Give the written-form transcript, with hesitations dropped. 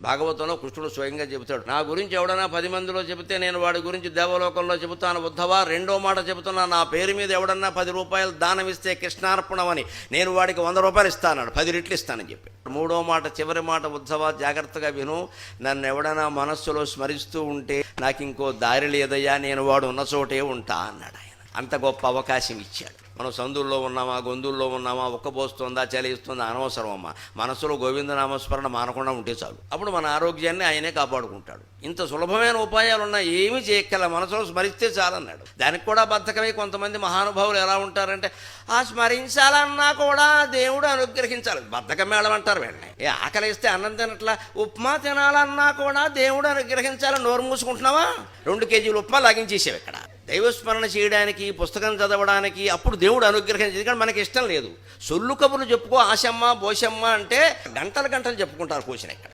భాగవతంలో కృష్ణుడు స్వయంగా చెబుతాడు, నా గురించి ఎవడన్నా 10 మందిలో చెబితే నేను వాడి గురించి దేవలోకంలో చెబుతాను ఉద్ధవా. రెండో మాట చెబుతున్నా, నా పేరు మీద ఎవడన్నా 10 రూపాయలు దానం ఇస్తే కృష్ణార్పణమని నేను వాడికి 100 రూపాయలు ఇస్తాను, 10 రెట్లు ఇస్తానని చెప్పి. మూడో మాట, చివరి మాట, ఉద్ధవా జాగ్రత్తగా విను, నన్ను ఎవడన్నా మనస్సులో స్మరిస్తూ ఉంటే నాకు ఇంకో దారి లేదయ్యా, నేను వాడు ఉన్న చోటే ఉంటా అన్నాడు ఆయన. అంత గొప్ప అవకాశం ఇచ్చాడు. మనం సందుల్లో ఉన్నామా, గొంతుల్లో ఉన్నామా, ఉక్కబోస్తుందా, చలిస్తుందా అనవసరం అమ్మా. మనసులో గోవిందనామస్మరణ మానకుండా ఉంటే చాలు. అప్పుడు మన ఆరోగ్యాన్ని ఆయనే కాపాడుకుంటాడు. ఇంత సులభమైన ఉపాయాలున్నా ఏమీ చేయక్కల, మనసులో స్మరిస్తే చాలన్నాడు. దానికి కూడా బద్ధకమై కొంతమంది మహానుభావులు ఎలా ఉంటారంటే, ఆ స్మరించాలన్నా కూడా దేవుడు అనుగ్రహించాలి, బద్ధకం మేళం అంటారు వెంటనే. ఆకలిస్తే అన్నం తినట్లా, ఉప్మా తినాలన్నా కూడా దేవుడు అనుగ్రహించాలని నోరు మూసుకుంటున్నావా? 2 కేజీలు ఉప్మా లాగించేసావు ఇక్కడ. దైవస్మరణ చేయడానికి, పుస్తకం చదవడానికి అప్పుడు దేవుడు అనుగ్రహించేది. కానీ మనకి ఇష్టం లేదు. సొల్లు కబుర్లు చెప్పుకో, ఆశమ్మ బోషమ్మ అంటే గంటలు గంటలు చెప్పుకుంటారు కూర్చుని ఇక్కడ.